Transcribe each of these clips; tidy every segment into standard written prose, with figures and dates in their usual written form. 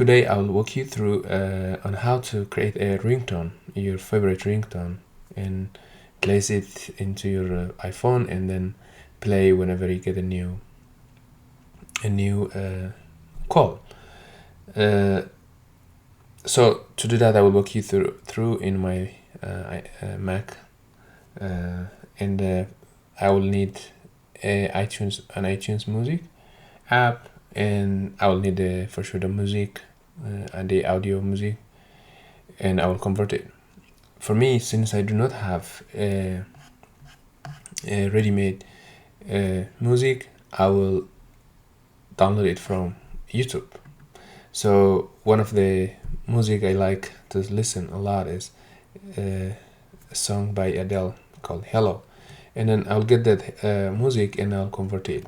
Today I will walk you through on how to create a ringtone, your favorite ringtone, and place it into your iPhone and then play whenever you get a new call. So to do that, I will walk you through in my Mac, and I will need an iTunes music app, and I will need for sure the music and the audio music, and I will convert it. For me, since I do not have a ready-made music, I will download it from YouTube. So one of the music I like to listen a lot is a song by Adele called Hello, and then I'll get that music and I'll convert it.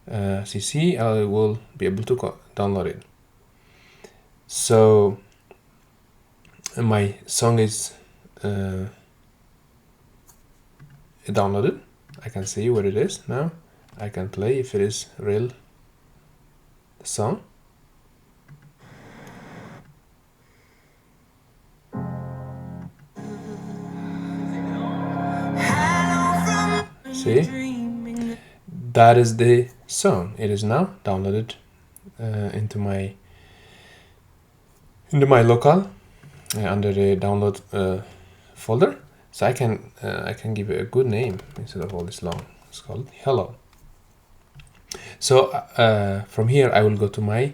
As you see, I will be able to download it. So my song is downloaded. I can see what it is now. I can play if it is real song. See, that is the song. It is now downloaded into my local under the download folder. So I can give it a good name instead of all this long. It's called Hello. So from here I will go to my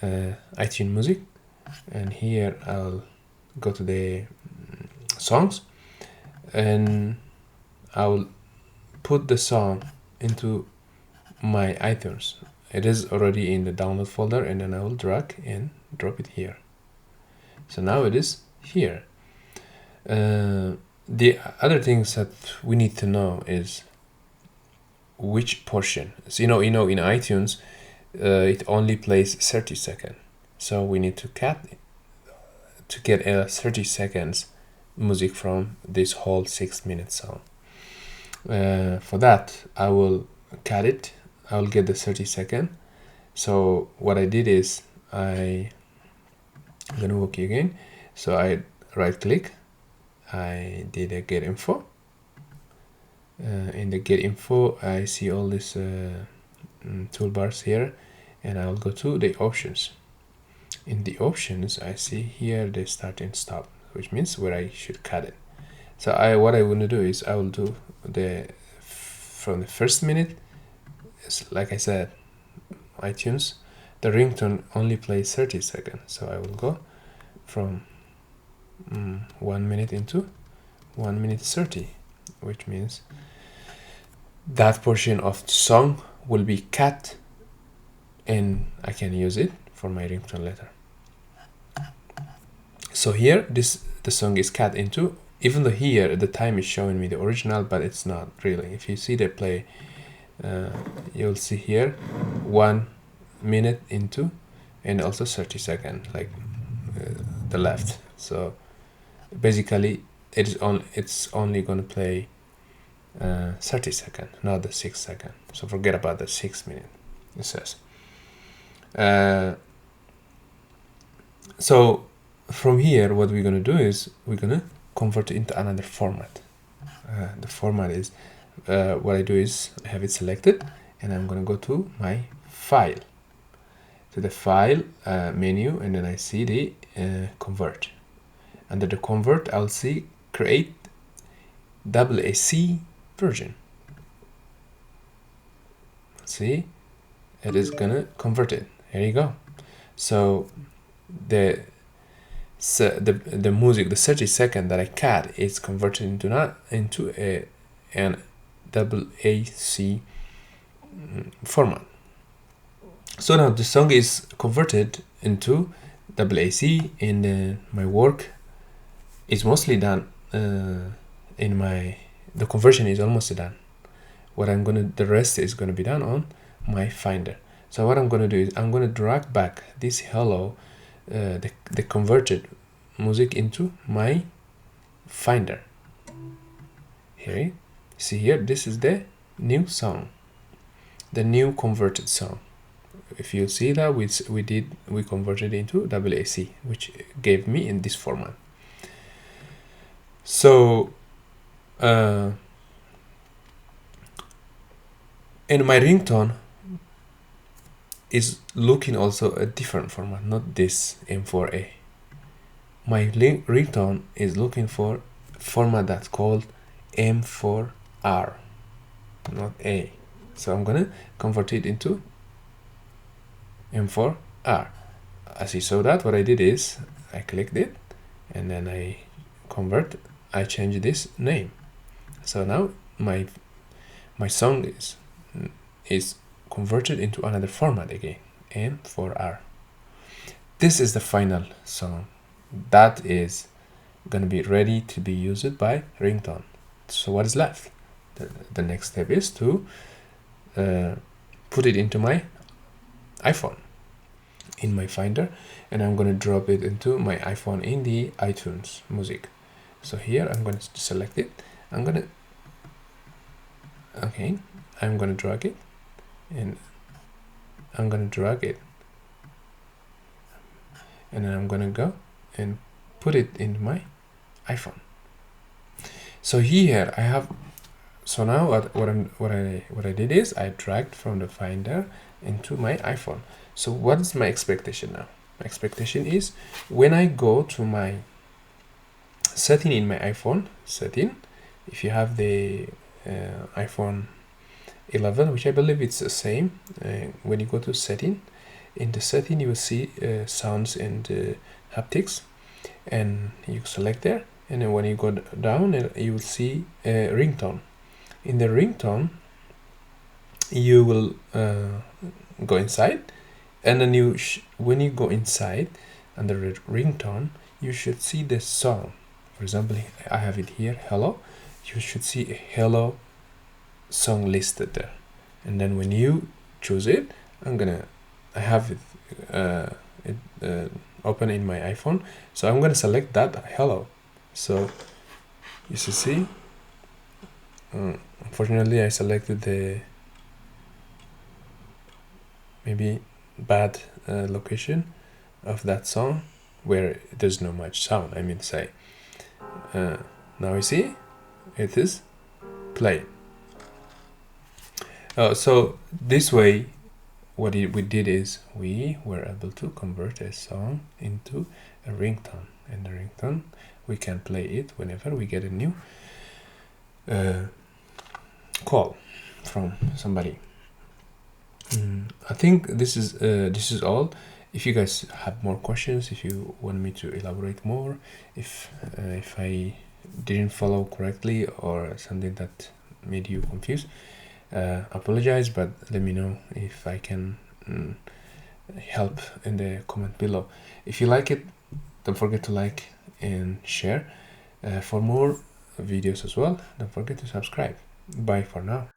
iTunes Music, and here I'll go to the songs, and I will put the song into my iTunes. It is already in the download folder, and then I will drag and drop it here. So now it is here. The other things that we need to know is which portion. So in iTunes it only plays 30 seconds, so we need to cut it to get a 30 seconds music from this whole 6-minute song. For that I will cut it. I will get the 30 second. So what I did is I'm gonna walk you again. So I right click, I did a get info. In the get info I see all these toolbars here, and I will go to the options. In the options I see here the start and stop, which means where I should cut it. So what I want to do is I will do from the first minute. Like I said, iTunes, the ringtone only plays 30 seconds, so I will go from 1 minute into 1 minute 30, which means that portion of the song will be cut, and I can use it for my ringtone later. So here the song is cut into, even though here the time is showing me the original, but it's not really. If you see the play, you'll see here 1 minute into, and also 30 seconds, like the left. So basically it's only going to play 30 seconds, not the 6 seconds. So forget about the 6 minute, it says. So from here what we're going to do is we're going to convert it into another format. The format is what I do is I have it selected, and I'm going to go to my file, to the file menu, and then I see the convert. Under the convert I'll see create AAC version. See, it is gonna convert it. Here you go. So the music, the 30 second that I cut, is converted into an AAC format. So now the song is converted into AAC, and my work is mostly done. The conversion is almost done. The rest is gonna be done on my Finder. So what I'm gonna do is I'm gonna drag back this hello, the converted music into my Finder. Here, see here, this is the new song, the new converted song. if you see that we converted into WAC, which gave me in this format. So in my ringtone is looking also a different format, not this M4A. My ringtone is looking for format that's called M4R, not A. So I'm gonna convert it into M4R. As you saw that, what I did is I clicked it and then I change this name. So now my song is converted into another format again, M4R. This is the final song that is gonna be ready to be used by ringtone. So what is left? The next step is to put it into my iPhone in my Finder, and I'm gonna drop it into my iPhone in the iTunes Music. So here I'm going to select it. I'm gonna drag it, and I'm gonna drag it, and then I'm gonna go and put it in my iPhone. So here I have. So now what I did is I dragged from the Finder into my iPhone. So what is my expectation now? My expectation is when I go to my setting in my iPhone setting, if you have the iPhone 11, which I believe it's the same, when you go to setting, in the setting you will see sounds and haptics, and you select there, and then when you go down you will see ringtone. In the ringtone you will go inside, and then when you go inside under the ringtone you should see the song. For example, I have it here, hello. You should see a hello song listed there, and then when you choose it, I have it open in my iPhone, so I'm gonna select that hello. So you should see, unfortunately I selected the maybe bad location of that song where there's no much sound, I mean say. Now you see it is play. So this way what we did is we were able to convert a song into a ringtone, and the ringtone we can play it whenever we get a new call from somebody. I think this is all. If you guys have more questions, if you want me to elaborate more, if I didn't follow correctly or something that made you confused, apologize, but let me know if I can help in the comment below. If you like it, don't forget to like and share. For more videos as well, don't forget to subscribe. Bye for now.